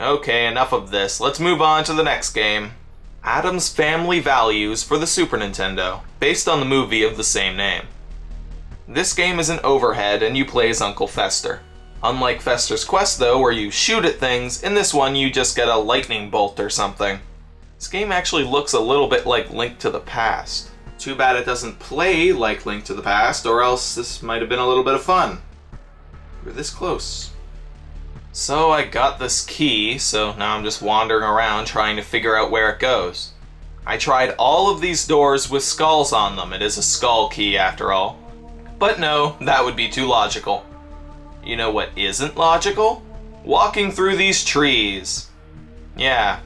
Okay, enough of this. Let's move on to the next game. Addams Family Values for the Super Nintendo, based on the movie of the same name. This game is an overhead and you play as Uncle Fester. Unlike Fester's Quest though, where you shoot at things, in this one you just get a lightning bolt or something. This game actually looks a little bit like Link to the Past. Too bad it doesn't play like Link to the Past, or else this might have been a little bit of fun. We're this close. So I got this key, so now I'm just wandering around trying to figure out where it goes. I tried all of these doors with skulls on them. It is a skull key after all. But no, that would be too logical. You know what isn't logical? Walking through these trees. Yeah,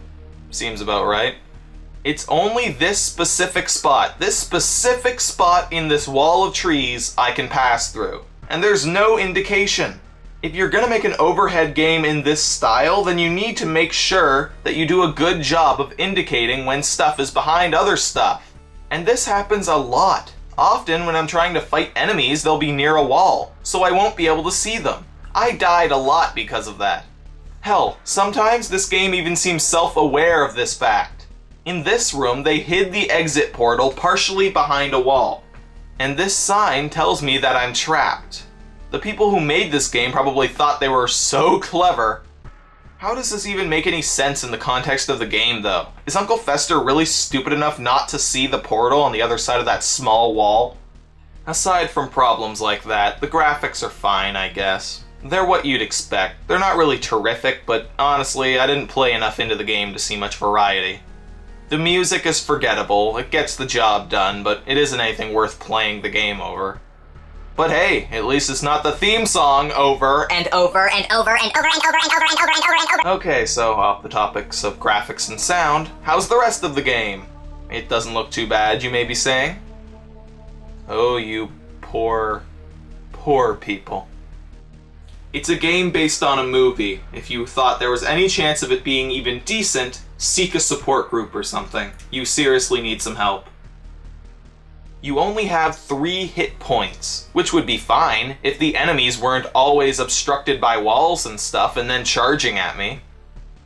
seems about right. It's only this specific spot in this wall of trees I can pass through. And there's no indication. If you're gonna make an overhead game in this style, then you need to make sure that you do a good job of indicating when stuff is behind other stuff. And this happens a lot. Often when I'm trying to fight enemies, they'll be near a wall, so I won't be able to see them. I died a lot because of that. Hell, sometimes this game even seems self-aware of this fact. In this room, they hid the exit portal partially behind a wall. And this sign tells me that I'm trapped. The people who made this game probably thought they were so clever. How does this even make any sense in the context of the game, though? Is Uncle Fester really stupid enough not to see the portal on the other side of that small wall? Aside from problems like that, the graphics are fine, I guess. They're what you'd expect. They're not really terrific, but honestly, I didn't play enough into the game to see much variety. The music is forgettable, it gets the job done, but it isn't anything worth playing the game over. But hey, at least it's not the theme song over and over and over and over and over and over and over and over and over. Okay, so off the topics of graphics and sound, how's the rest of the game? It doesn't look too bad, you may be saying? Oh, you poor, poor people. It's a game based on a movie. If you thought there was any chance of it being even decent, seek a support group or something. You seriously need some help. You only have 3 hit points, which would be fine if the enemies weren't always obstructed by walls and stuff and then charging at me.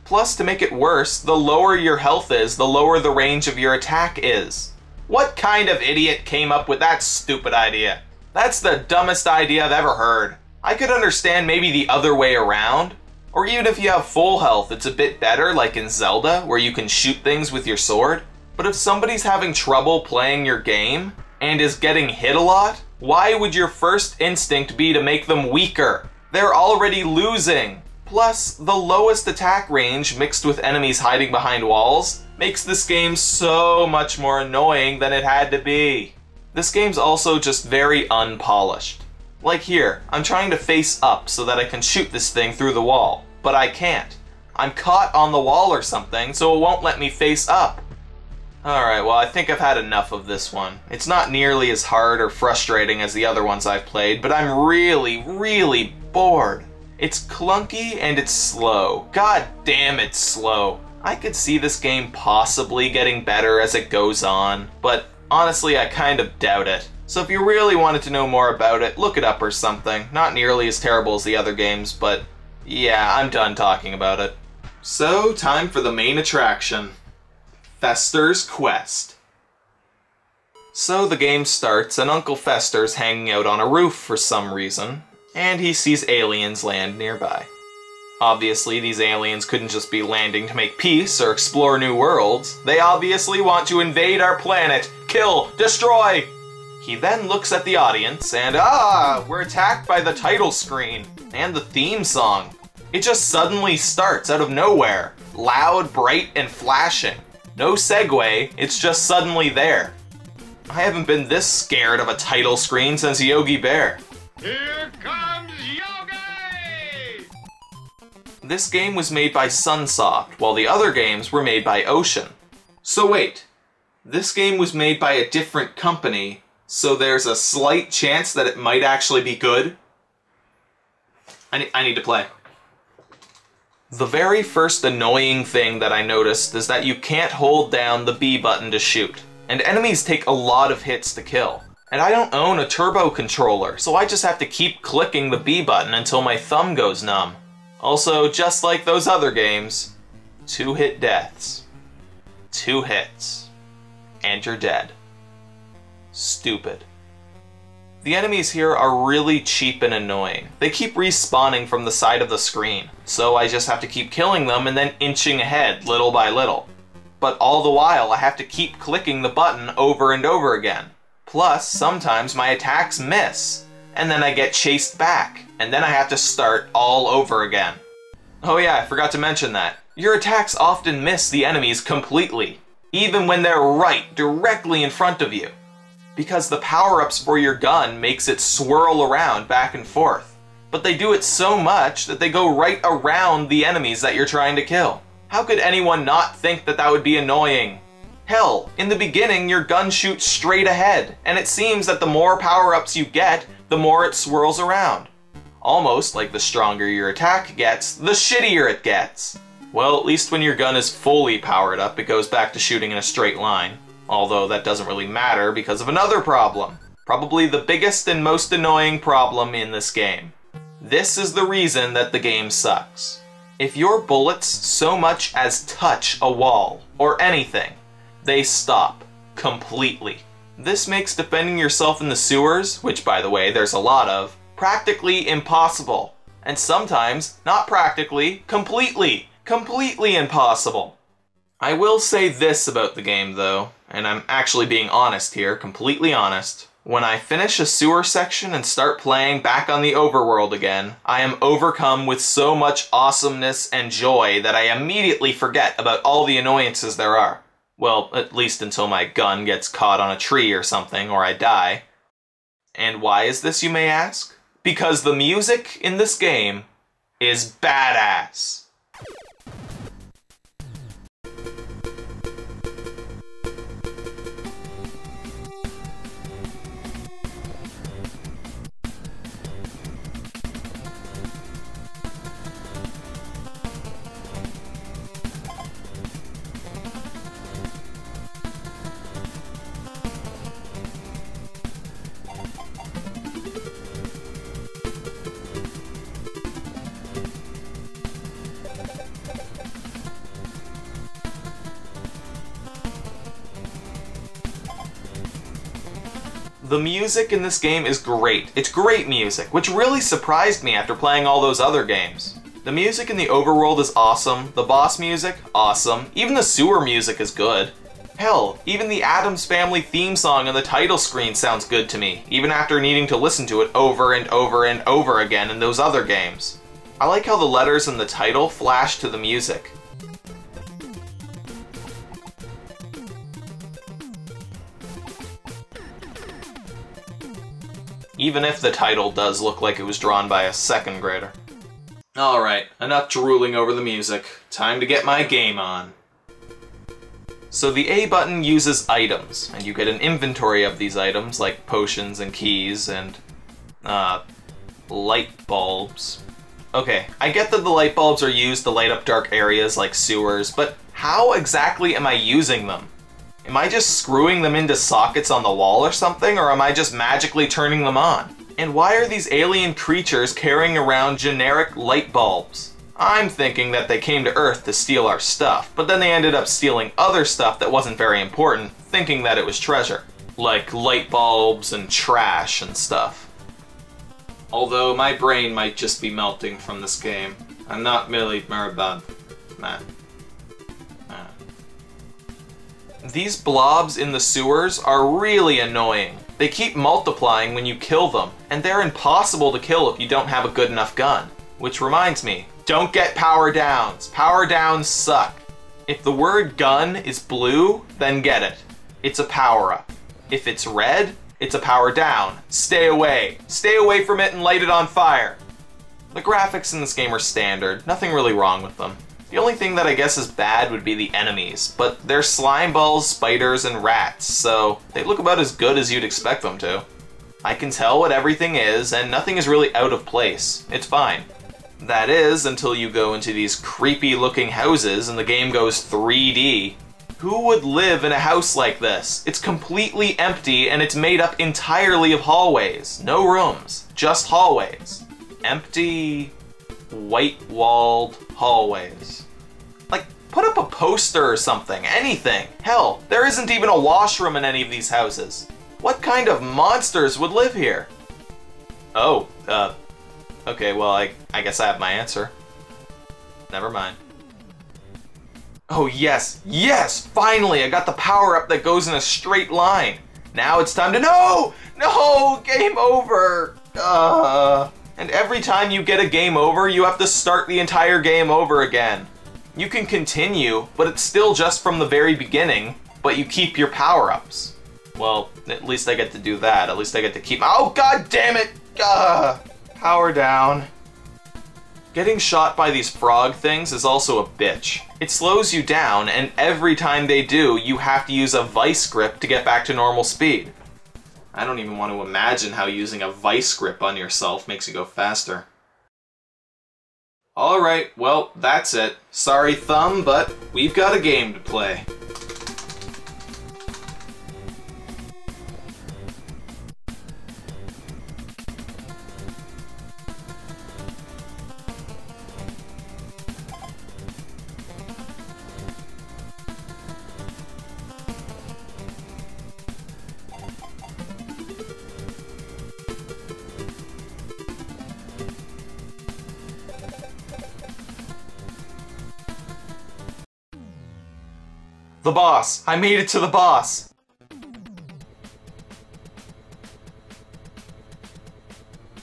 Plus, to make it worse, the lower your health is, the lower the range of your attack is. What kind of idiot came up with that stupid idea? That's the dumbest idea I've ever heard. I could understand maybe the other way around, or even if you have full health, it's a bit better, like in Zelda, where you can shoot things with your sword. But if somebody's having trouble playing your game, and is getting hit a lot, why would your first instinct be to make them weaker? They're already losing. Plus, the lowest attack range mixed with enemies hiding behind walls makes this game so much more annoying than it had to be. This game's also just very unpolished. Like here, I'm trying to face up so that I can shoot this thing through the wall, but I can't. I'm caught on the wall or something, so it won't let me face up. Alright, well I think I've had enough of this one. It's not nearly as hard or frustrating as the other ones I've played, but I'm really, really bored. It's clunky and it's slow. God damn, it's slow. I could see this game possibly getting better as it goes on, but honestly I kind of doubt it. So if you really wanted to know more about it, look it up or something. Not nearly as terrible as the other games, but yeah, I'm done talking about it. So, time for the main attraction. Fester's Quest. So the game starts and Uncle Fester's hanging out on a roof for some reason, and he sees aliens land nearby. Obviously, these aliens couldn't just be landing to make peace or explore new worlds. They obviously want to invade our planet, kill, destroy! He then looks at the audience and we're attacked by the title screen and the theme song. It just suddenly starts out of nowhere, loud, bright, and flashing. No segue, it's just suddenly there. I haven't been this scared of a title screen since Yogi Bear. Here comes Yogi! This game was made by Sunsoft, while the other games were made by Ocean. So wait, this game was made by a different company, so there's a slight chance that it might actually be good? I need to play. The very first annoying thing that I noticed is that you can't hold down the B button to shoot, and enemies take a lot of hits to kill. And I don't own a turbo controller, so I just have to keep clicking the B button until my thumb goes numb. Also, just like those other games, 2-hit deaths. 2 hits. And you're dead. Stupid. The enemies here are really cheap and annoying. They keep respawning from the side of the screen, so I just have to keep killing them and then inching ahead little by little. But all the while I have to keep clicking the button over and over again. Plus, sometimes my attacks miss, and then I get chased back, and then I have to start all over again. Oh yeah, I forgot to mention that. Your attacks often miss the enemies completely, even when they're right directly in front of you. Because the power-ups for your gun makes it swirl around back and forth. But they do it so much that they go right around the enemies that you're trying to kill. How could anyone not think that that would be annoying? Hell, in the beginning your gun shoots straight ahead, and it seems that the more power-ups you get, the more it swirls around. Almost like the stronger your attack gets, the shittier it gets. Well, at least when your gun is fully powered up, it goes back to shooting in a straight line. Although that doesn't really matter because of another problem. Probably the biggest and most annoying problem in this game. This is the reason that the game sucks. If your bullets so much as touch a wall, or anything, they stop. Completely. This makes defending yourself in the sewers, which by the way there's a lot of, practically impossible. And sometimes, not practically, completely impossible. I will say this about the game though, and I'm actually being honest here, completely honest. When I finish a sewer section and start playing back on the overworld again, I am overcome with so much awesomeness and joy that I immediately forget about all the annoyances there are. Well, at least until my gun gets caught on a tree or something, or I die. And why is this, you may ask? Because the music in this game is badass. The music in this game is great. It's great music, which really surprised me after playing all those other games. The music in the overworld is awesome, the boss music, awesome, even the sewer music is good. Hell, even the Addams Family theme song on the title screen sounds good to me, even after needing to listen to it over and over and over again in those other games. I like how the letters in the title flash to the music. Even if the title does look like it was drawn by a 2nd grader. Alright, enough drooling over the music. Time to get my game on. So the A button uses items, and you get an inventory of these items, like potions and keys and, light bulbs. Okay, I get that the light bulbs are used to light up dark areas like sewers, but how exactly am I using them? Am I just screwing them into sockets on the wall or something, or am I just magically turning them on? And why are these alien creatures carrying around generic light bulbs? I'm thinking that they came to Earth to steal our stuff, but then they ended up stealing other stuff that wasn't very important, thinking that it was treasure. Like light bulbs and trash and stuff. Although my brain might just be melting from this game. I'm not really Maribad. Man. These blobs in the sewers are really annoying. They keep multiplying when you kill them, and they're impossible to kill if you don't have a good enough gun. Which reminds me, don't get power downs. Power downs suck. If the word gun is blue, then get it. It's a power up. If it's red, it's a power down. Stay away. Stay away from it and light it on fire. The graphics in this game are standard, nothing really wrong with them. The only thing that I guess is bad would be the enemies, but they're slime balls, spiders, and rats, so they look about as good as you'd expect them to. I can tell what everything is, and nothing is really out of place. It's fine. That is, until you go into these creepy looking houses and the game goes 3D. Who would live in a house like this? It's completely empty and it's made up entirely of hallways. No rooms, just hallways. Empty white-walled hallways. Like, put up a poster or something, anything. Hell, there isn't even a washroom in any of these houses. What kind of monsters would live here? Oh, okay, well, I guess I have my answer. Never mind. Oh, yes, yes, finally, I got the power-up that goes in a straight line. Now it's time to, no, game over. And every time you get a game over, you have to start the entire game over again. You can continue, but it's still just from the very beginning, but you keep your power-ups. Well, at least I get to do that. At least I get to keep, oh, god damn it. Power down. Getting shot by these frog things is also a bitch. It slows you down, and every time they do, you have to use a vice grip to get back to normal speed. I don't even want to imagine how using a vice grip on yourself makes you go faster. Alright, well, that's it. Sorry, Thumb, but we've got a game to play. The boss! I made it to the boss!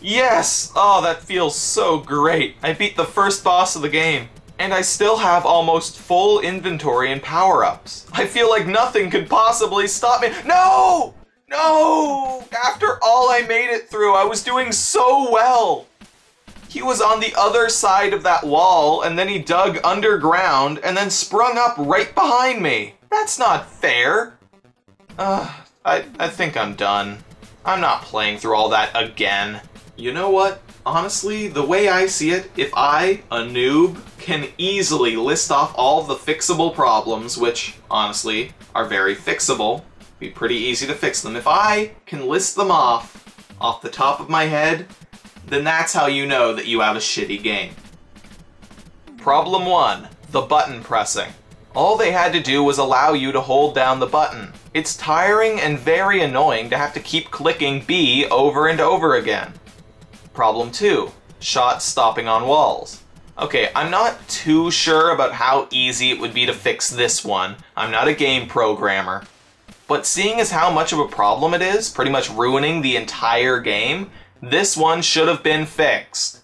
Yes! Oh, that feels so great. I beat the first boss of the game. And I still have almost full inventory and power-ups. I feel like nothing could possibly stop me. No! No! After all I made it through, I was doing so well. He was on the other side of that wall, and then he dug underground, and then sprung up right behind me. That's not fair. I think I'm done. I'm not playing through all that again. You know what? Honestly, the way I see it, if I, a noob, can easily list off all the fixable problems, which, honestly, are very fixable, be pretty easy to fix them. If I can list them off the top of my head, then that's how you know that you have a shitty game. Problem 1, the button pressing. All they had to do was allow you to hold down the button. It's tiring and very annoying to have to keep clicking B over and over again. Problem 2, shots stopping on walls. Okay, I'm not too sure about how easy it would be to fix this one. I'm not a game programmer. But seeing as how much of a problem it is, pretty much ruining the entire game, this one should have been fixed.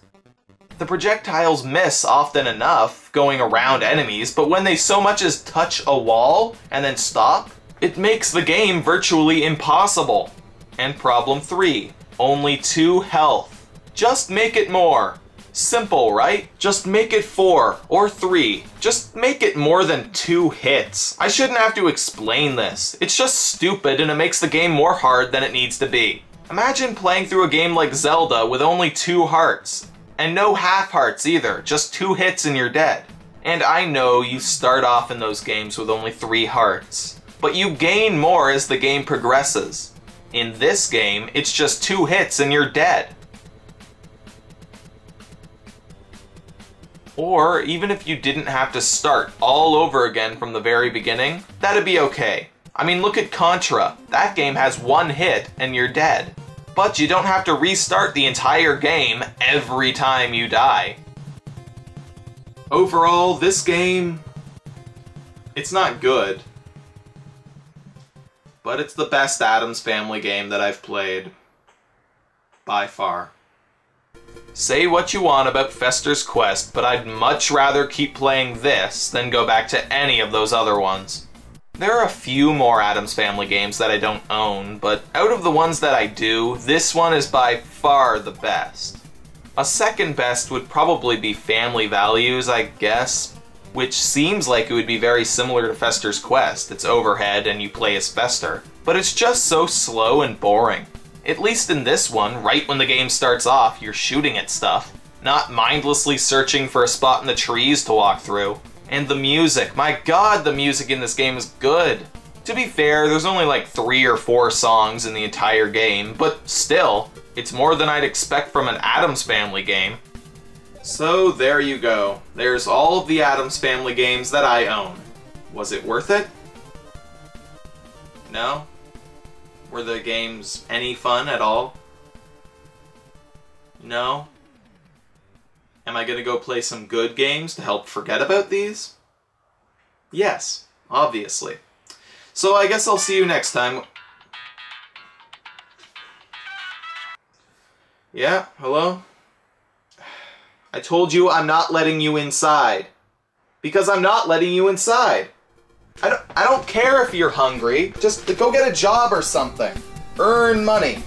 The projectiles miss often enough, going around enemies, but when they so much as touch a wall and then stop, it makes the game virtually impossible. And problem 3, only 2 health. Just make it more. Simple, right? Just make it 4 or 3. Just make it more than 2 hits. I shouldn't have to explain this. It's just stupid and it makes the game more hard than it needs to be. Imagine playing through a game like Zelda with only 2 hearts. And no half hearts either, just 2 hits and you're dead. And I know you start off in those games with only 3 hearts, but you gain more as the game progresses. In this game, it's just 2 hits and you're dead. Or even if you didn't have to start all over again from the very beginning, that'd be okay. I mean, look at Contra. That game has 1 hit and you're dead. But you don't have to restart the entire game every time you die. Overall, this game, it's not good. But it's the best Addams Family game that I've played. By far. Say what you want about Fester's Quest, but I'd much rather keep playing this than go back to any of those other ones. There are a few more Addams Family games that I don't own, but out of the ones that I do, this one is by far the best. A second best would probably be Family Values, I guess, which seems like it would be very similar to Fester's Quest. It's overhead and you play as Fester, but it's just so slow and boring. At least in this one, right when the game starts off, you're shooting at stuff, not mindlessly searching for a spot in the trees to walk through. And the music, my god, the music in this game is good. To be fair, there's only like 3 or 4 songs in the entire game, but still, it's more than I'd expect from an Addams Family game. So there you go. There's all of the Addams Family games that I own. Was it worth it? No? Were the games any fun at all? No? Am I gonna go play some good games to help forget about these? Yes, obviously. So I guess I'll see you next time. Yeah, hello? I told you I'm not letting you inside. Because I'm not letting you inside. I don't care if you're hungry. Just go get a job or something. Earn money.